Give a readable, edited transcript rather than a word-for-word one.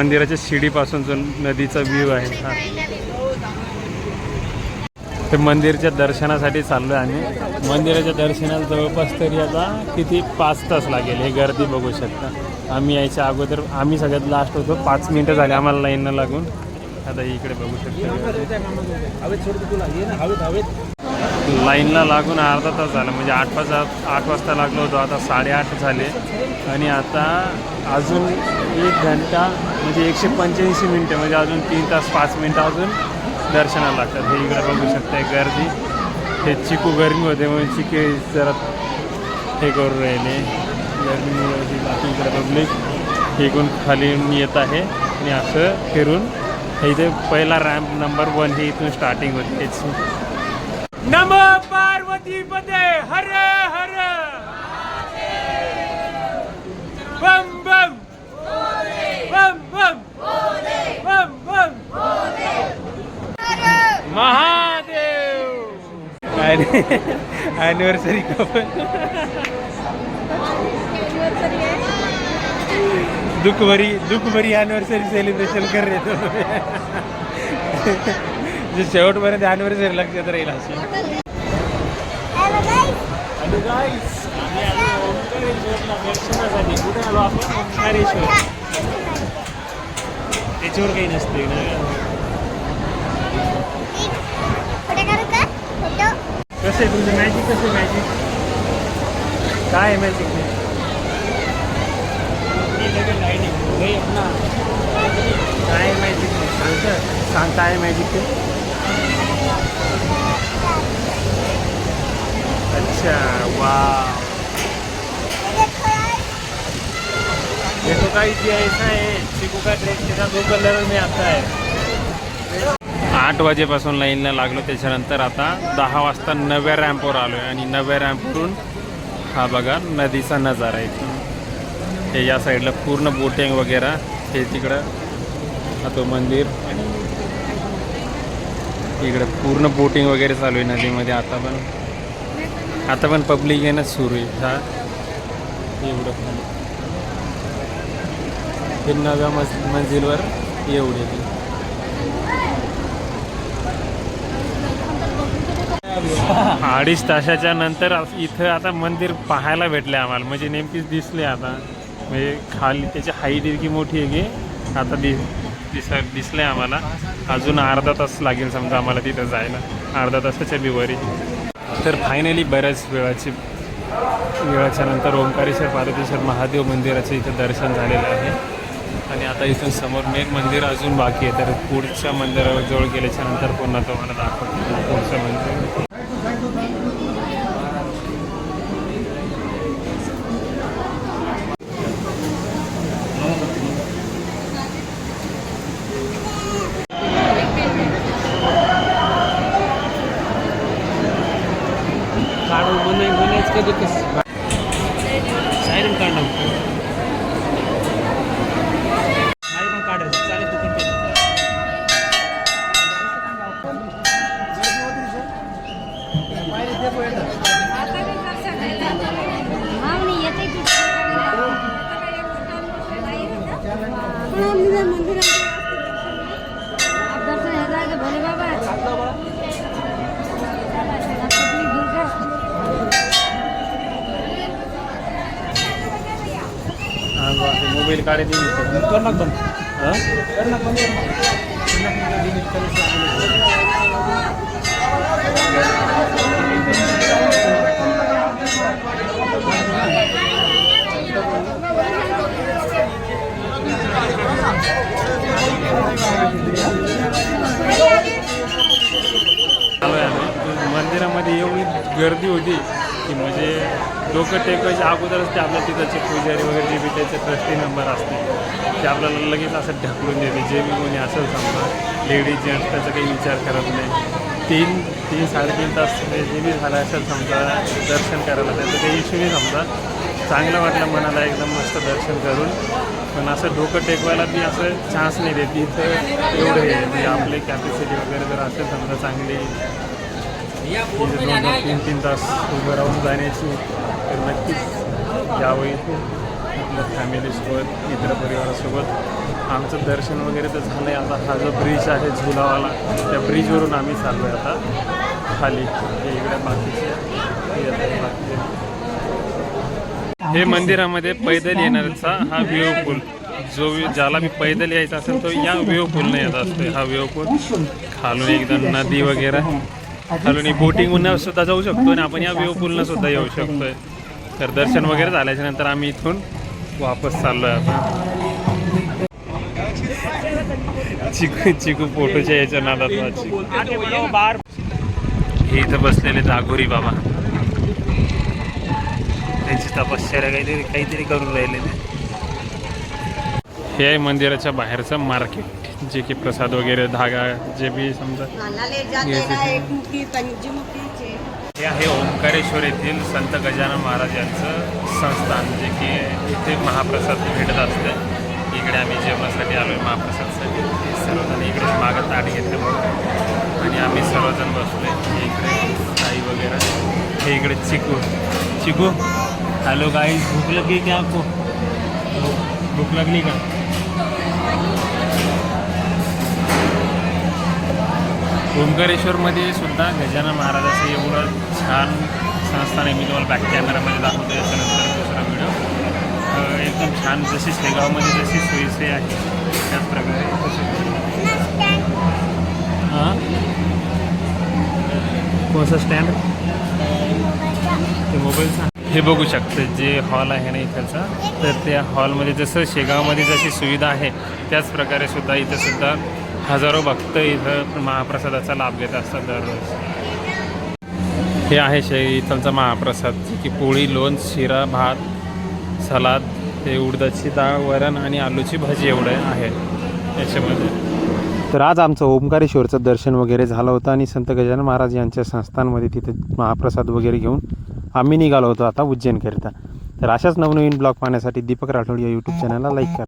मंदिराच्या शिडीपासून जो नदीचा व्ह्यू आहे हा. ते मंदिरच्या दर्शनासाठी चाललो आहे आम्ही. मंदिराच्या दर्शनाला जवळपास तरी आता किती 5 तास लागेल. हे गर्दी बघू शकता. आम्ही यायच्या अगोदर आम्ही सगळ्यात लास्ट होतो. 5 मिनटं झाले आम्हाला लाईनला लागून. आता इकडे बघू शकता लाईनला लागून अर्धा तास झाला. म्हणजे 8 वाजता लागलो होतो. आता 8:30 झाले आणि आता अजून 1 घंटा म्हणजे 185 मिनटं म्हणजे अजून 3 तास 5 मिनटं अजून दर्शनाला लागतात. हे इकडे बघू शकता गर्दी. हे चिकू गरमी होते म्हणून चिके जरा हे करून राहिले गरमीमुळे. बाकी इकडे पब्लिक इकडून खाली येत आहे आणि असं फिरून इथे पहिला रॅम्प नंबर 1 हे इथून स्टार्टिंग होते. नमो पार्वती पते हर हर बम बम बम बम बम बम महादेव. ॲनिव्हर्सरी कपल दुःखभरी ॲनिव्हर्सरी सेलिब्रेशन कर रहे तो. जे शेवटपर्यंत ॲनिव्हर्सरी लक्षात राहील अशी. हॅलो गाईस, आम्ही आलो ओंकारेश्वरला दर्शनासाठी. कुठे आलो आपण? ओंकारेश्वर. त्याच्यावर काही नसते ना. कसं आहे तुमचं मॅजिक? कसं आहे मॅजिक? काय आहे मॅजिक? काय मॅजिक सांग काय मॅजिक ते? अच्छा वा. देखो गाइस ये ऐसा है चिकू का ड्रेस के साथ 2 कलर में आता है. 8 वाजेपासून लाईनला लागलो. त्याच्यानंतर आता 10 वाजता नव्या रॅम्पवर आलो आहे आणि नव्या रॅम्पवरून हा बघा नदीचा नजारा आहे. हे या साईडला पूर्ण बोटिंग वगैरे हे तिकडं तो मंदिर आणि इकडं पूर्ण बोटिंग वगैरे चालू आहे नदीमध्ये. आता पण पब्लिक येणं सुरू आहे. हा एवढं हे नव्या मंजिलवर एवढे 2.5 तासाच्या नंतर इथं आता मंदिर पाहायला भेटले आम्हाला. म्हणजे नेमकीच दिसले आता. म्हणजे खाली त्याची हाईट इतकी मोठी आहे की आता दिसले आम्हाला. अजून अर्धा तास लागेल समजा आम्हाला तिथं जायला. अर्धा तासाच्या बिवारी. तर फायनली बऱ्याच वेळाच्या नंतर ओंकारेश्वर पार्वतीश्वर महादेव मंदिराचं इथं दर्शन झालेलं आहे. आणि आता इथून समोर मेन मंदिर अजून बाकी आहे. तर पुढच्या मंदिरावर जवळ गेल्याच्या नंतर पुन्हा तुम्हाला दाखवतो पुढचं मंदिर. सायरन काढणार पण काढायचं चालेल. तू पण मोबाईल काढे करणार पण मंदिरामध्ये एवढी गर्दी होती की म्हणजे डोकं टेकवायच्या अगोदरच ते आपल्या तिथंचे पुजारी वगैरे जे बी त्याचे ट्रस्टी मेंबर असते ते आपल्याला लगेच असं ढकलून देते. जे बी कोणी असेल समजा लेडीज जेंट्स त्याचा काही विचार करत नाही. 3-3-3.5 तास जे बी झालं असेल समजा दर्शन करायला त्याचं काही इश्यू नाही समजा. चांगलं वाटलं मनाला एकदम मस्त दर्शन करून. पण असं डोकं टेकवायला बी असं चान्स नाही देत इथं. एवढं हे म्हणजे आपली कॅपॅसिटी वगैरे जर असेल समजा चांगली 2-3 तास उभं राहून जाण्याची तर नक्कीच यावं इथे. आपल्या फॅमिलीसोबत मित्रपरिवारासोबत आमचं दर्शन वगैरे तर झालं आहे. आता हा जो ब्रिज आहे झुलावाला, त्या ब्रिजवरून आम्ही चाललो आहे आता खाली. हे इकडे बाकीचे हे मंदिरामध्ये पैदल येणाऱ्याचा हा व्ह्यू पूल, ज्याला मी पैदल यायचा असेल तो या व्ह्यू पूलने येत असतो. हा व्ह्यू पूल खालून एकदम नदी वगैरे, खालून बोटिंग सुद्धा जाऊ शकतो आणि आपण या व्ह्यू पूलनं सुद्धा येऊ शकतोय. तर दर्शन वगैरे झाल्याच्या नंतर आम्ही इथून वापस चाललो आहे आता. चिकू फोटोच्या याच्या नादात. हे इथं बसलेले दागोरी बाबा, त्यांची तपश्चर्या काहीतरी करून राहिलेले. हे आहे मंदिराच्या बाहेरचं मार्केट, जे की प्रसाद वगैरे धागा जे बी समजा. हे आहे ओंकारेश्वर येथील संत गजानन महाराज यांचं संस्थान, जे की इथे महाप्रसाद भेटत असते. इकडे आम्ही जेवणासाठी आलो आहे महाप्रसादसाठी. सर्वजण इकडे मागं ताट घेतले बघ आणि आम्ही सर्वजण बसलो. इकडे ताई वगैरे, हे इकडे चिकू. हॅलो गाईज, भूक लगी क्या आपको? भूक लागली का? ओंकारेश्वरमध्ये सुद्धा गजानन महाराजाचं एवढं छान संस्थान आहे. मी तुम्हाला बॅक कॅमेरामध्ये दाखवतो. याच्यानंतर दुसरा व्हिडिओ एकदम छान, जशी शेगावमध्ये जशी सोयीसोयी आहे त्याच प्रकारे. हां, कोणसा स्टँड? ते मोबाईलचा. हे बघू शकते जे हॉल आहे ना इकडचा, तर त्या हॉलमध्ये जसं शेगावमध्ये जशी सुविधा आहे त्याच प्रकारे सुद्धा इथं सुद्धा हजारो भक्त इथं महाप्रसादाचा लाभ घेत असतात दररोज. हे आहे इथलचा महाप्रसाद, जे की पोळी, लोणचं, शिरा, भात, सलाद, हे उडदाची डाळ, वरण आणि आलूची भाजी एवढं आहे याच्यामध्ये. तर आज आमचं ओंकारेश्वरचं दर्शन वगैरे झालं होतं आणि संत गजानन महाराज यांच्या संस्थानमध्ये तिथे महाप्रसाद वगैरे घेऊन आम्ही निघालो होतो आता उज्जैनकरिता. तर अशाच नवनवीन ब्लॉग पाहण्यासाठी दीपक राठोड या यूट्यूब चॅनलला लाईक करा.